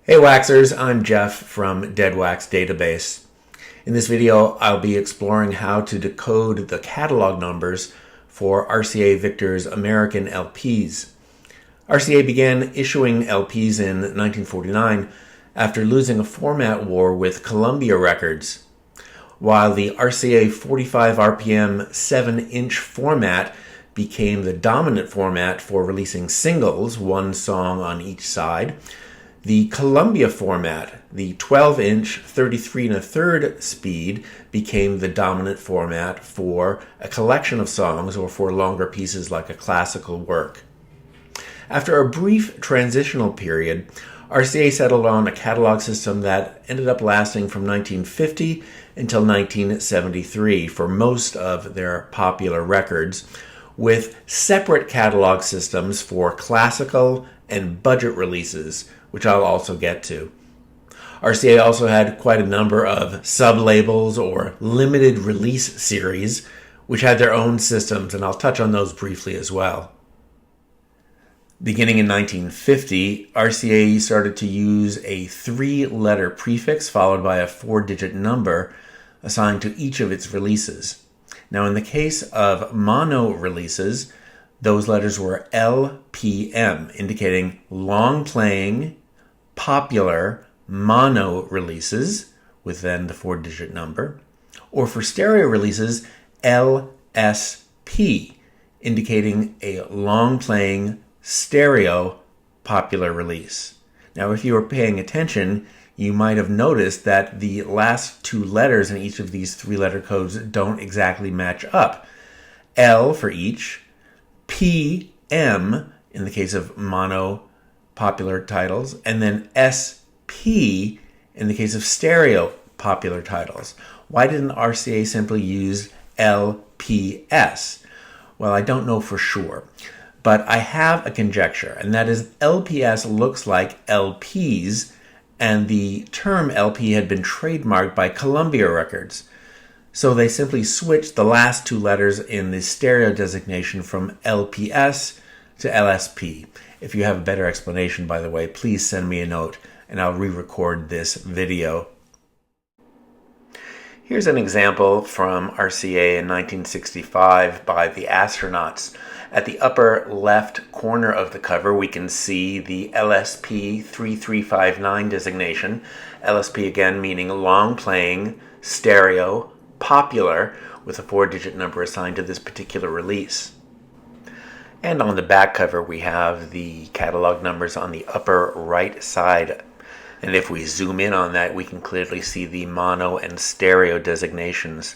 Hey Waxers, I'm Jeff from Dead Wax Database. In this video, I'll be exploring how to decode the catalog numbers for RCA Victor's American LPs. RCA began issuing LPs in 1949 after losing a format war with Columbia Records. While the RCA 45 RPM 7-inch format became the dominant format for releasing singles, one song on each side, the Columbia format, the 12-inch 33 1/3 speed, became the dominant format for a collection of songs or for longer pieces like a classical work. After a brief transitional period, RCA settled on a catalog system that ended up lasting from 1950 until 1973 for most of their popular records, with separate catalog systems for classical and budget releases, which I'll also get to. RCA also had quite a number of sub-labels or limited release series, which had their own systems, and I'll touch on those briefly as well. Beginning in 1950, RCA started to use a 3-letter prefix followed by a 4-digit number assigned to each of its releases. Now, in the case of mono releases, those letters were LPM, indicating long-playing, popular mono releases, with then the 4-digit number, or for stereo releases, LSP, indicating a long-playing stereo popular release. Now, if you were paying attention, you might have noticed that the last 2 letters in each of these 3-letter codes don't exactly match up. L for each, PM in the case of mono popular titles, and then SP in the case of stereo popular titles. Why didn't RCA simply use LPS? Well, I don't know for sure, but I have a conjecture, and that is LPS looks like LPs, and the term LP had been trademarked by Columbia Records. So they simply switched the last 2 letters in the stereo designation from LPS to LSP. If you have a better explanation, by the way, please send me a note and I'll re-record this video. Here's an example from RCA in 1965 by the Astronauts. At the upper left corner of the cover, we can see the LSP 3359 designation. LSP again meaning long playing, stereo, popular, with a 4-digit number assigned to this particular release. And on the back cover, we have the catalog numbers on the upper right side. And if we zoom in on that, we can clearly see the mono and stereo designations.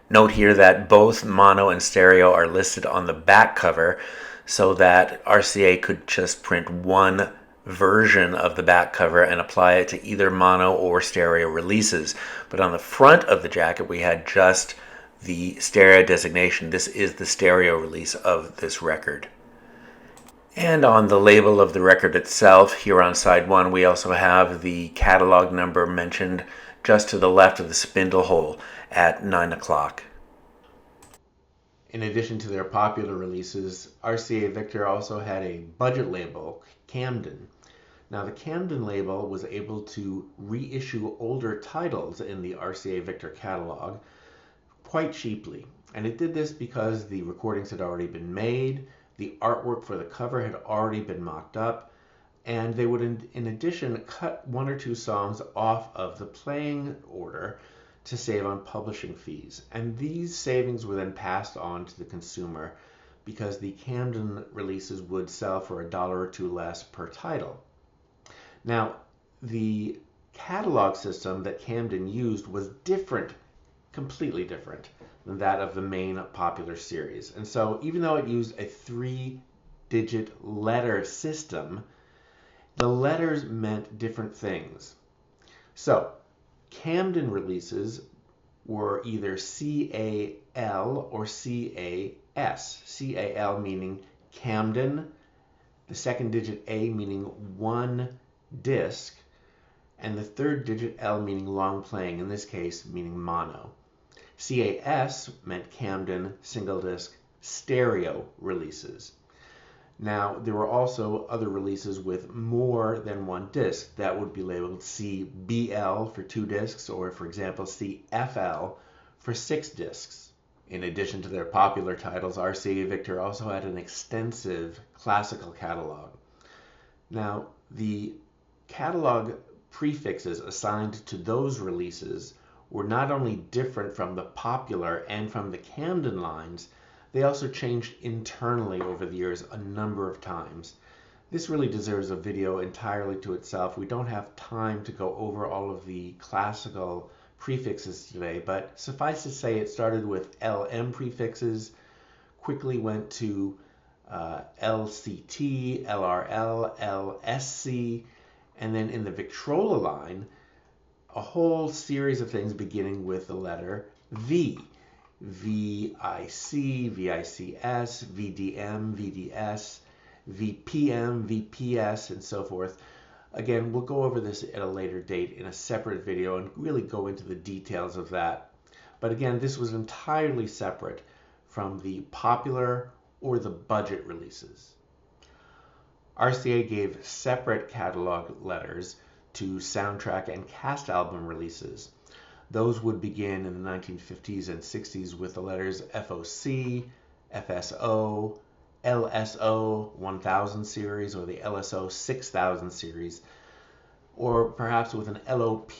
Note here that both mono and stereo are listed on the back cover so that RCA could just print one version of the back cover and apply it to either mono or stereo releases. But on the front of the jacket, we had just the stereo designation. This is the stereo release of this record. And on the label of the record itself, here on side 1, we also have the catalog number mentioned just to the left of the spindle hole at 9 o'clock. In addition to their popular releases, RCA Victor also had a budget label, Camden. Now, the Camden label was able to reissue older titles in the RCA Victor catalog quite cheaply. And it did this because the recordings had already been made, the artwork for the cover had already been mocked up, and they would in addition cut 1 or 2 songs off of the playing order to save on publishing fees. And these savings were then passed on to the consumer because the Camden releases would sell for $1 or 2 less per title. Now, the catalog system that Camden used was different, completely different than that of the main popular series. And so even though it used a 3-digit letter system, the letters meant different things. So Camden releases were either CAL or CAS. CAL meaning Camden, the 2nd digit A meaning 1 disc, and the 3rd digit L meaning long playing, in this case meaning mono. CAS meant Camden single disc stereo releases. Now, there were also other releases with more than one disc that would be labeled CBL for 2 discs, or for example, CFL for 6 discs. In addition to their popular titles, RCA Victor also had an extensive classical catalog. Now, the catalog prefixes assigned to those releases were not only different from the popular and from the Camden lines, they also changed internally over the years a number of times. This really deserves a video entirely to itself. We don't have time to go over all of the classical prefixes today, but suffice to say it started with LM prefixes, quickly went to LCT, LRL, LSC, and then in the Victrola line, a whole series of things beginning with the letter V. VIC, VICS, VDM, VDS, VPM, VPS, and so forth. Again, we'll go over this at a later date in a separate video and really go into the details of that. But again, this was entirely separate from the popular or the budget releases. RCA gave separate catalog letters to soundtrack and cast album releases. Those would begin in the 1950s and 60s with the letters FOC, FSO, LSO 1000 series, or the LSO 6000 series, or perhaps with an LOP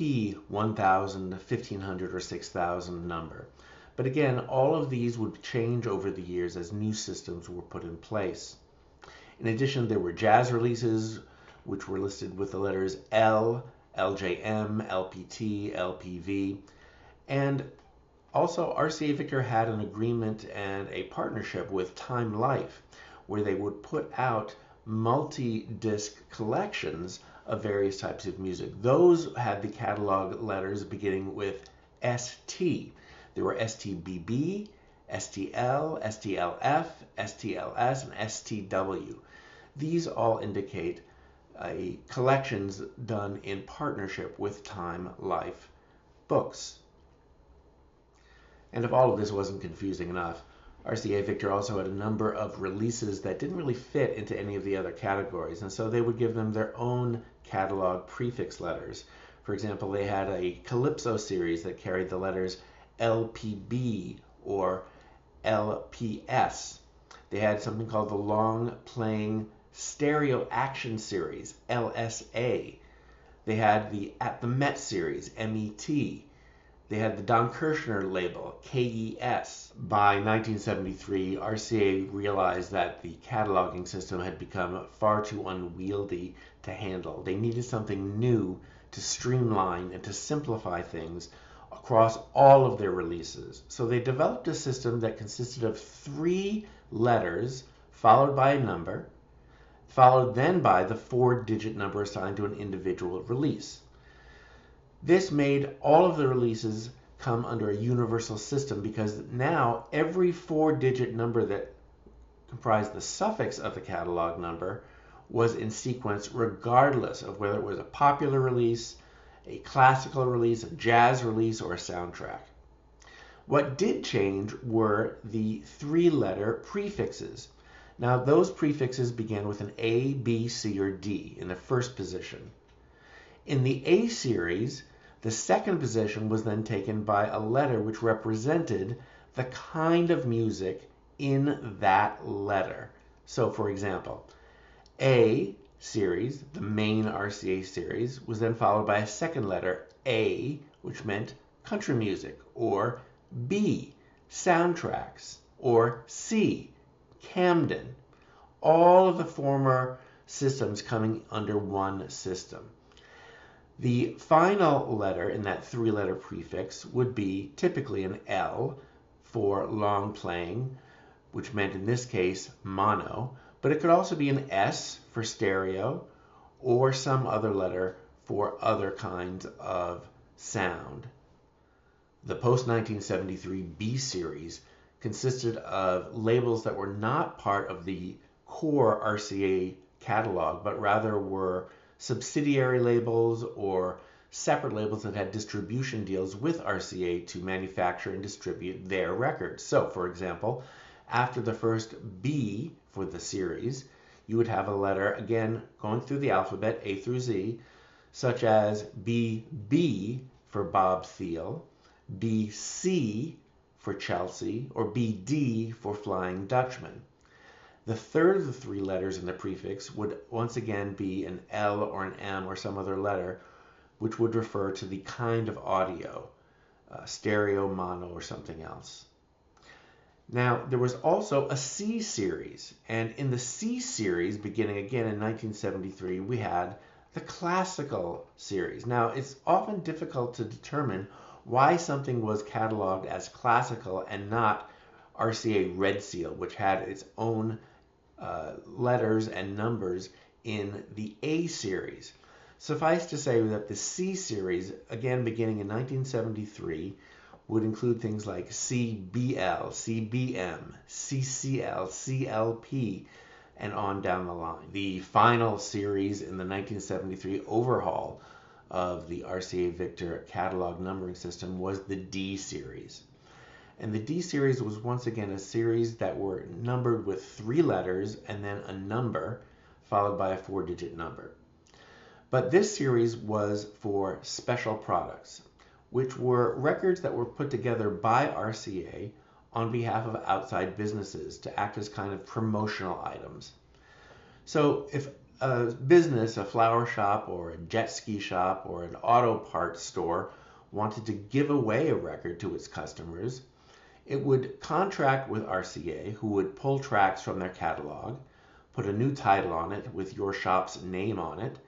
1000, 1500, or 6000 number. But again, all of these would change over the years as new systems were put in place. In addition, there were jazz releases, which were listed with the letters L, LJM, LPT, LPV, and also RCA Victor had an agreement and a partnership with Time Life, where they would put out multi-disc collections of various types of music. Those had the catalog letters beginning with ST. There were STBB, STL, STLF, STLS, and STW. These all indicate collections done in partnership with Time Life Books. And if all of this wasn't confusing enough, RCA Victor also had a number of releases that didn't really fit into any of the other categories, and so they would give them their own catalog prefix letters. For example, they had a Calypso series that carried the letters LPB or LPS. They had something called the Long Playing Stereo Action Series, LSA. They had the At the Met series, MET. They had the Don Kirshner label, KES. By 1973, RCA realized that the cataloging system had become far too unwieldy to handle. They needed something new to streamline and to simplify things across all of their releases. So they developed a system that consisted of 3 letters followed by a number, followed then by the 4-digit number assigned to an individual release. This made all of the releases come under a universal system because now every 4-digit number that comprised the suffix of the catalog number was in sequence regardless of whether it was a popular release, a classical release, a jazz release, or a soundtrack. What did change were the 3-letter prefixes. Now those prefixes began with an A, B, C, or D in the first position. In the A series, the second position was then taken by a letter which represented the kind of music in that letter. So for example, A series, the main RCA series, was then followed by a second letter, A, which meant country music, or B, soundtracks, or C, Camden. All of the former systems coming under one system. The final letter in that 3-letter prefix would be typically an L for long playing, which meant in this case mono, but it could also be an S for stereo or some other letter for other kinds of sound. The post-1973 B series consisted of labels that were not part of the core RCA catalog, but rather were subsidiary labels or separate labels that had distribution deals with RCA to manufacture and distribute their records. So, for example, after the first B for the series, you would have a letter, again, going through the alphabet, A through Z, such as BB for Bob Thiel, BC for Chelsea, or BD for Flying Dutchman. The third of the three letters in the prefix would once again be an L or an M or some other letter, which would refer to the kind of audio, stereo, mono, or something else. Now, there was also a C series, and in the C series, beginning again in 1973, we had the classical series. Now, it's often difficult to determine why something was cataloged as classical and not RCA Red Seal, which had its own letters and numbers in the A series. Suffice to say that the C series, again beginning in 1973, would include things like CBL, CBM, CCL, CLP, and on down the line. The final series in the 1973 overhaul of the RCA Victor catalog numbering system was the D series. And the D series was once again a series that were numbered with 3 letters and then a number followed by a 4-digit number. But this series was for special products, which were records that were put together by RCA on behalf of outside businesses to act as kind of promotional items. So if a business, a flower shop or a jet ski shop or an auto parts store wanted to give away a record to its customers, it would contract with RCA, who would pull tracks from their catalog, put a new title on it with your shop's name on it,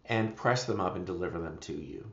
and press them up and deliver them to you.